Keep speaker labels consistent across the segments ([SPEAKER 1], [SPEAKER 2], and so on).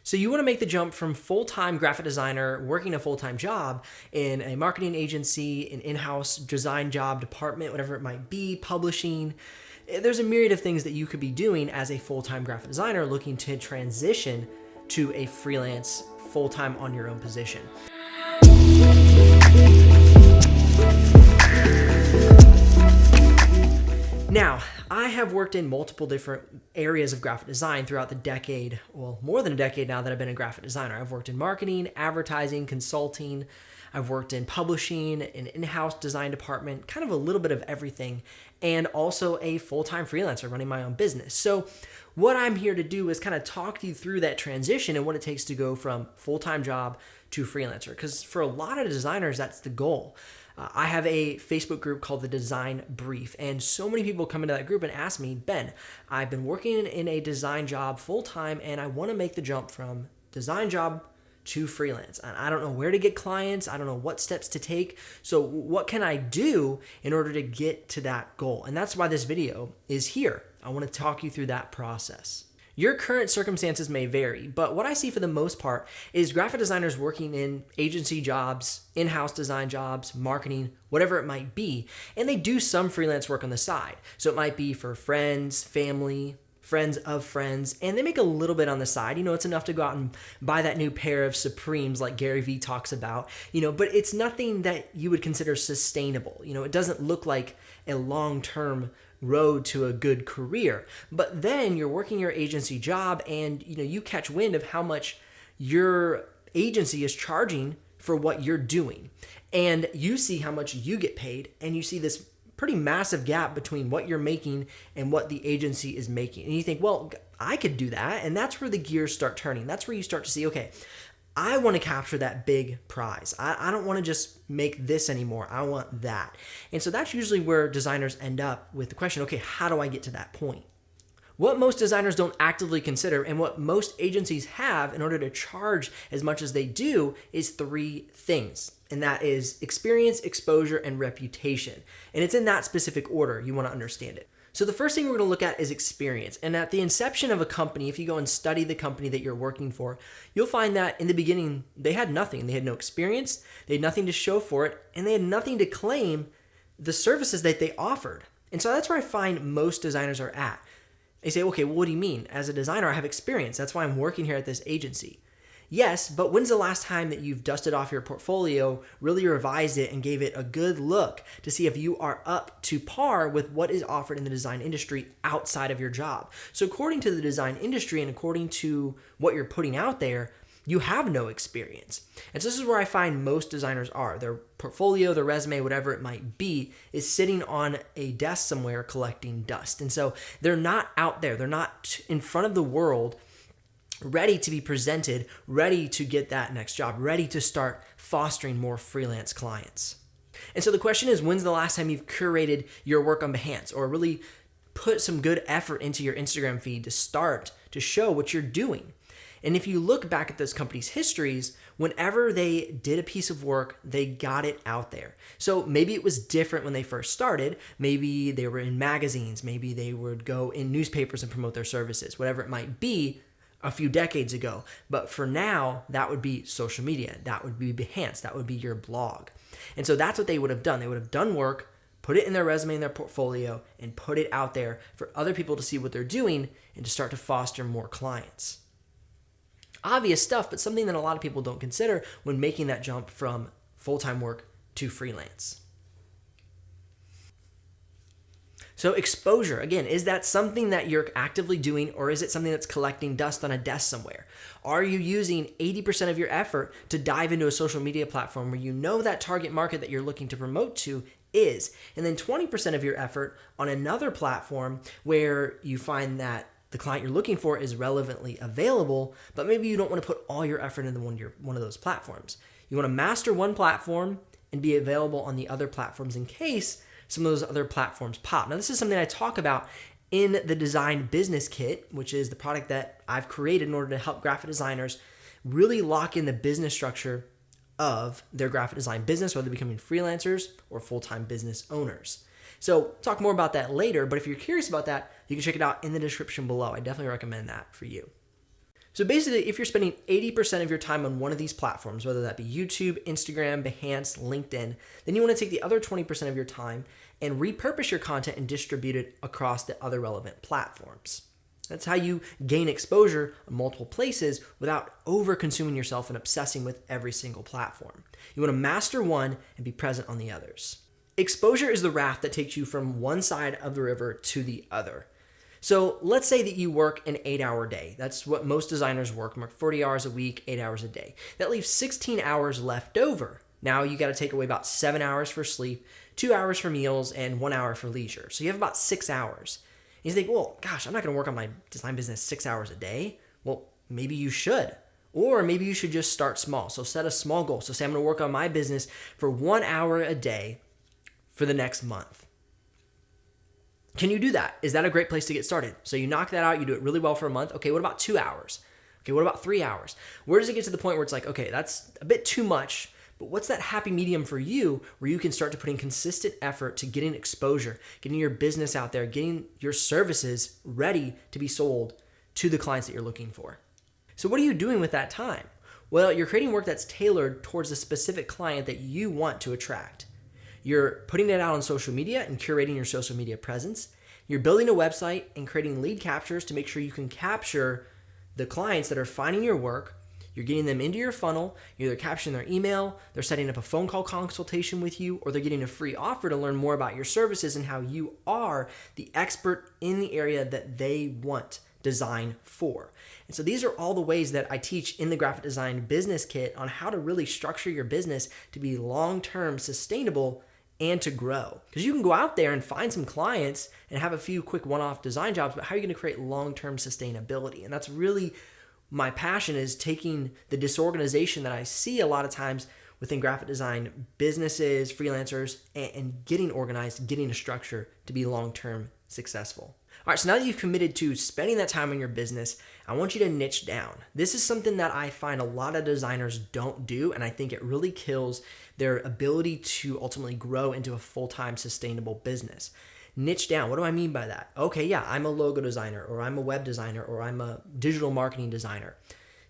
[SPEAKER 1] So you want to make the jump from full-time graphic designer working a full-time job in a marketing agency, an in-house design job department, whatever it might be, publishing. There's a myriad of things that you could be doing as a full-time graphic designer looking to transition to a freelance full-time on your own position. Now, I have worked in multiple different areas of graphic design throughout the decade, well, more than a decade now that I've been a graphic designer. I've worked in marketing, advertising, consulting. I've worked in publishing, an in-house design department, kind of a little bit of everything, and also a full-time freelancer running my own business. So what I'm here to do is kind of talk you through that transition and what it takes to go from full-time job to freelancer. Because for a lot of designers, that's the goal. I have a Facebook group called the Design Brief, and so many people come into that group and ask me, Ben, I've been working in a design job full-time and I want to make the jump from design job to freelance. And I don't know where to get clients. I don't know what steps to take. So what can I do in order to get to that goal? And that's why this video is here. I want to talk you through that process. Your current circumstances may vary, but what I see for the most part is graphic designers working in agency jobs, in-house design jobs, marketing, whatever it might be, and they do some freelance work on the side. So it might be for friends, family, friends of friends, and they make a little bit on the side. It's enough to go out and buy that new pair of Supremes like Gary Vee talks about, but it's nothing that you would consider sustainable. It doesn't look like a long-term road to a good career. But then you're working your agency job and you catch wind of how much your agency is charging for what you're doing. And you see how much you get paid, and you see this pretty massive gap between what you're making and what the agency is making. And you think, well, I could do that. And that's where the gears start turning. That's where you start to see, okay, I want to capture that big prize. I don't want to just make this anymore. I want that. And so that's usually where designers end up with the question, okay, how do I get to that point? What most designers don't actively consider and what most agencies have in order to charge as much as they do is three things. And that is experience, exposure, and reputation. And it's in that specific order. You want to understand it. So the first thing we're going to look at is experience. And at the inception of a company, if you go and study the company that you're working for, you'll find that in the beginning, they had nothing. They had no experience, they had nothing to show for it, and they had nothing to claim the services that they offered. And so that's where I find most designers are at. They say, okay, well, what do you mean? As a designer, I have experience. That's why I'm working here at this agency. Yes, but when's the last time that you've dusted off your portfolio, really revised it, and gave it a good look to see if you are up to par with what is offered in the design industry outside of your job? So according to the design industry and according to what you're putting out there, you have no experience. And so this is where I find most designers are. Their portfolio, their resume, whatever it might be, is sitting on a desk somewhere collecting dust. And so they're not out there. They're not in front of the world ready to be presented, ready to get that next job, ready to start fostering more freelance clients. And so the question is, when's the last time you've curated your work on Behance or really put some good effort into your Instagram feed to start to show what you're doing? And if you look back at those companies' histories, whenever they did a piece of work, they got it out there. So maybe it was different when they first started. Maybe they were in magazines. Maybe they would go in newspapers and promote their services, whatever it might be a few decades ago. But for now, that would be social media. That would be Behance. That would be your blog. And so that's what they would have done. They would have done work, put it in their resume, in their portfolio, and put it out there for other people to see what they're doing and to start to foster more clients. Obvious stuff, but something that a lot of people don't consider when making that jump from full-time work to freelance. So exposure, again, is that something that you're actively doing, or is it something that's collecting dust on a desk somewhere? Are you using 80% of your effort to dive into a social media platform where you know that target market that you're looking to promote to is, and then 20% of your effort on another platform where you find that the client you're looking for is relevantly available, but maybe you don't want to put all your effort into one of those platforms. You want to master one platform and be available on the other platforms in case some of those other platforms pop. Now, this is something I talk about in the Design Business Kit, which is the product that I've created in order to help graphic designers really lock in the business structure of their graphic design business, whether they're becoming freelancers or full-time business owners. So talk more about that later, but if you're curious about that, you can check it out in the description below. I definitely recommend that for you. So basically, if you're spending 80% of your time on one of these platforms, whether that be YouTube, Instagram, Behance, LinkedIn, then you want to take the other 20% of your time and repurpose your content and distribute it across the other relevant platforms. That's how you gain exposure on multiple places without over-consuming yourself and obsessing with every single platform. You want to master one and be present on the others. Exposure is the raft that takes you from one side of the river to the other. So let's say that you work an 8-hour day. That's what most designers work 40 hours a week, 8 hours a day. That leaves 16 hours left over. Now you got to take away about 7 hours for sleep, 2 hours for meals, and 1 hour for leisure. So you have about 6 hours. And you think, well, gosh, I'm not going to work on my design business 6 hours a day. Well, maybe you should. Or maybe you should just start small. So set a small goal. So say I'm going to work on my business for 1 hour a day for the next month. Can you do that? Is that a great place to get started? So you knock that out, you do it really well for a month. Okay, what about 2 hours? Okay, what about 3 hours? Where does it get to the point where it's like, okay, that's a bit too much, but what's that happy medium for you where you can start to put in consistent effort to getting exposure, getting your business out there, getting your services ready to be sold to the clients that you're looking for? So what are you doing with that time? Well, you're creating work that's tailored towards a specific client that you want to attract. You're putting it out on social media and curating your social media presence. You're building a website and creating lead captures to make sure you can capture the clients that are finding your work. You're getting them into your funnel. You're either capturing their email, they're setting up a phone call consultation with you, or they're getting a free offer to learn more about your services and how you are the expert in the area that they want design for. And so these are all the ways that I teach in the Graphic Design Business Kit on how to really structure your business to be long-term sustainable and to grow. Because you can go out there and find some clients and have a few quick one-off design jobs, but how are you going to create long-term sustainability? And that's really my passion, is taking the disorganization that I see a lot of times within graphic design businesses, freelancers, and getting organized, getting a structure to be long-term successful. All right, so now that you've committed to spending that time on your business, I want you to niche down. This is something that I find a lot of designers don't do, and I think it really kills their ability to ultimately grow into a full-time sustainable business. Niche down. What do I mean by that? Okay, yeah, I'm a logo designer, or I'm a web designer, or I'm a digital marketing designer.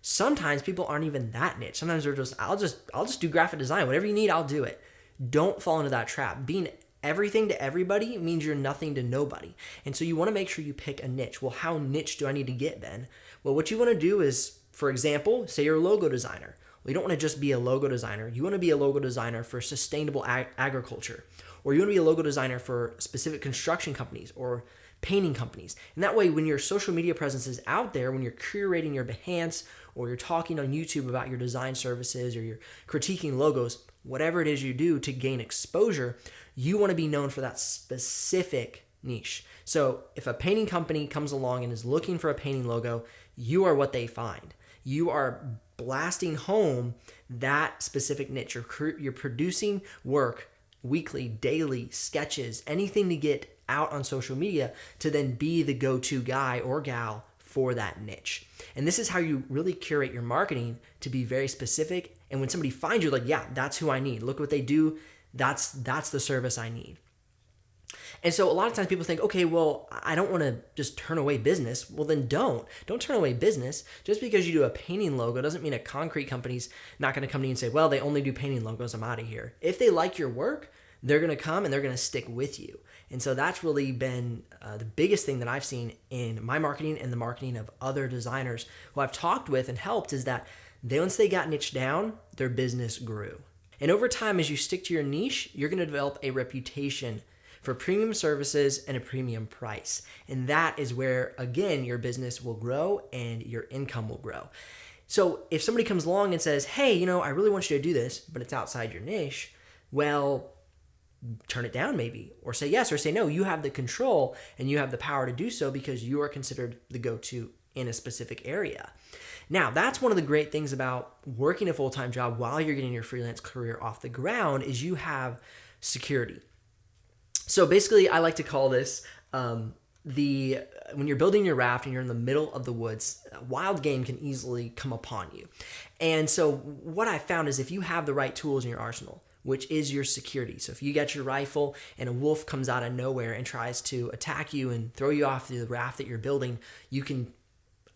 [SPEAKER 1] Sometimes people aren't even that niche. Sometimes they're just, I'll just do graphic design. Whatever you need, I'll do it. Don't fall into that trap. Being everything to everybody means you're nothing to nobody. And so you want to make sure you pick a niche. Well, how niche do I need to get then? Well, what you want to do is, for example, say you're a logo designer. Well, you don't want to just be a logo designer. You want to be a logo designer for sustainable agriculture. Or you want to be a logo designer for specific construction companies or painting companies. And that way, when your social media presence is out there, when you're curating your Behance or you're talking on YouTube about your design services or you're critiquing logos, whatever it is you do to gain exposure, you want to be known for that specific niche. So if a painting company comes along and is looking for a painting logo, you are what they find. You are blasting home that specific niche. You're producing work weekly, daily, sketches, anything to get out on social media to then be the go-to guy or gal for that niche. And this is how you really curate your marketing to be very specific. And when somebody finds you, like, yeah, that's who I need. Look what they do. That's the service I need. And so a lot of times people think, okay, well, I don't want to just turn away business. Well, then don't turn away business. Just because you do a painting logo doesn't mean a concrete company's not going to come to you and say, well, they only do painting logos, I'm out of here. If they like your work, they're going to come and they're going to stick with you. And so that's really been the biggest thing that I've seen in my marketing and the marketing of other designers who I've talked with and helped, is that once they got niched down, their business grew. And over time, as you stick to your niche, you're going to develop a reputation for premium services and a premium price. And that is where, again, your business will grow and your income will grow. So if somebody comes along and says, hey, I really want you to do this, but it's outside your niche, well, turn it down maybe, or say yes or say no. You have the control and you have the power to do so because you are considered the go-to in a specific area. Now, that's one of the great things about working a full-time job while you're getting your freelance career off the ground, is you have security. So basically, I like to call this when you're building your raft and you're in the middle of the woods, wild game can easily come upon you. And so what I found is if you have the right tools in your arsenal, which is your security. So if you got your rifle and a wolf comes out of nowhere and tries to attack you and throw you off the raft that you're building, you can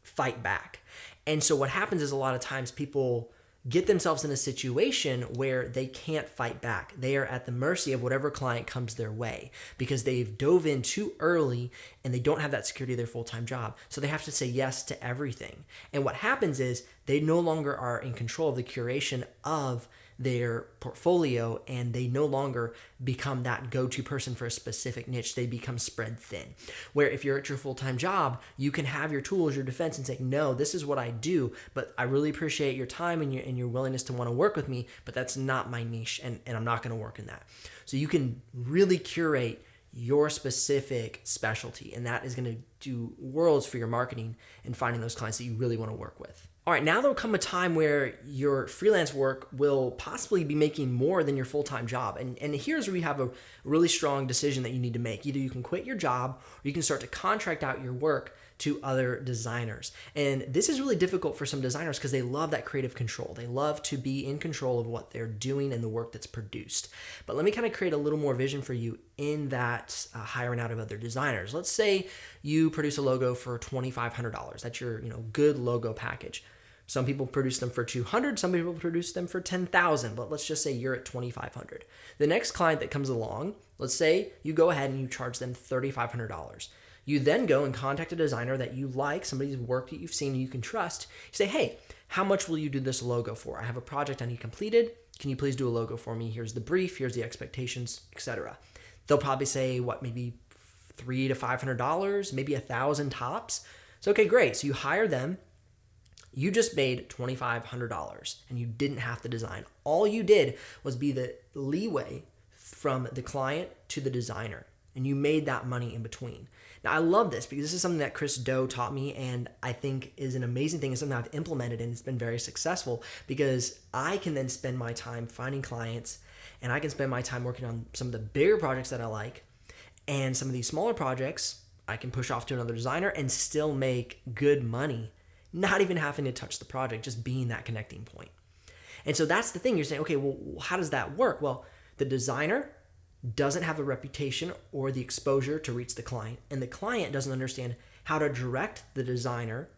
[SPEAKER 1] fight back. And so what happens is a lot of times people get themselves in a situation where they can't fight back. They are at the mercy of whatever client comes their way because they've dove in too early and they don't have that security of their full-time job. So they have to say yes to everything. And what happens is they no longer are in control of the curation of their portfolio, and they no longer become that go-to person for a specific niche. They become spread thin. Where if you're at your full-time job, you can have your tools, your defense, and say, no, this is what I do, but I really appreciate your time and your willingness to want to work with me, but that's not my niche, and I'm not going to work in that. So you can really curate your specific specialty, and that is going to do worlds for your marketing and finding those clients that you really want to work with. All right, now there'll come a time where your freelance work will possibly be making more than your full-time job. And here's where you have a really strong decision that you need to make. Either you can quit your job or you can start to contract out your work to other designers. And this is really difficult for some designers because they love that creative control. They love to be in control of what they're doing and the work that's produced. But let me kind of create a little more vision for you in that hiring out of other designers. Let's say you produce a logo for $2,500. That's your good logo package. Some people produce them for $200, some people produce them for $10,000, but let's just say you're at $2,500. The next client that comes along, let's say you go ahead and you charge them $3,500. You then go and contact a designer that you like, somebody's work that you've seen and you can trust. You say, hey, how much will you do this logo for? I have a project I need completed. Can you please do a logo for me? Here's the brief, here's the expectations, etc. They'll probably say, maybe $300 to $500, maybe $1,000 tops. So, okay, great. So you hire them. You just made $2,500 and you didn't have to design. All you did was be the leeway from the client to the designer, and you made that money in between. Now, I love this because this is something that Chris Do taught me, and I think is an amazing thing. It's something I've implemented, and it's been very successful because I can then spend my time finding clients, and I can spend my time working on some of the bigger projects that I like, and some of these smaller projects I can push off to another designer and still make good money, not even having to touch the project, just being that connecting point. And so that's the thing. You're saying, okay, well, how does that work? Well, the designer doesn't have the reputation or the exposure to reach the client, and the client doesn't understand how to direct the designer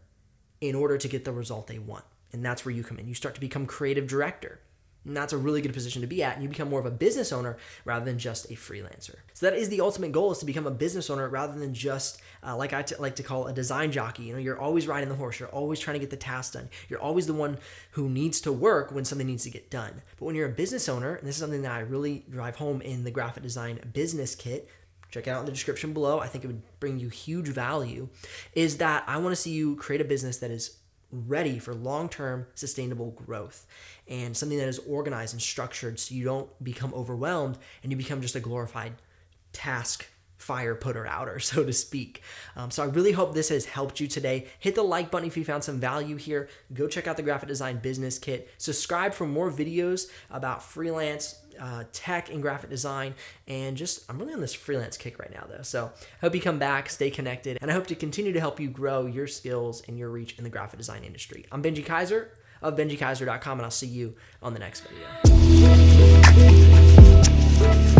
[SPEAKER 1] in order to get the result they want. And that's where you come in. You start to become creative director. And that's a really good position to be at. And you become more of a business owner rather than just a freelancer. So that is the ultimate goal, is to become a business owner rather than just like I like to call a design jockey. You're always riding the horse. You're always trying to get the task done. You're always the one who needs to work when something needs to get done. But when you're a business owner, and this is something that I really drive home in the Graphic Design Business Kit, check it out in the description below. I think it would bring you huge value, is that I want to see you create a business that is ready for long-term sustainable growth and something that is organized and structured so you don't become overwhelmed and you become just a glorified task fire putter outer, so to speak. So I really hope this has helped you today. Hit the like button if you found some value here. Go check out the Graphic Design Business Kit. Subscribe for more videos about freelance tech and graphic design, and I'm really on this freelance kick right now though. So I hope you come back, stay connected, and I hope to continue to help you grow your skills and your reach in the graphic design industry. I'm Benji Kaiser of BenjiKaiser.com, and I'll see you on the next video.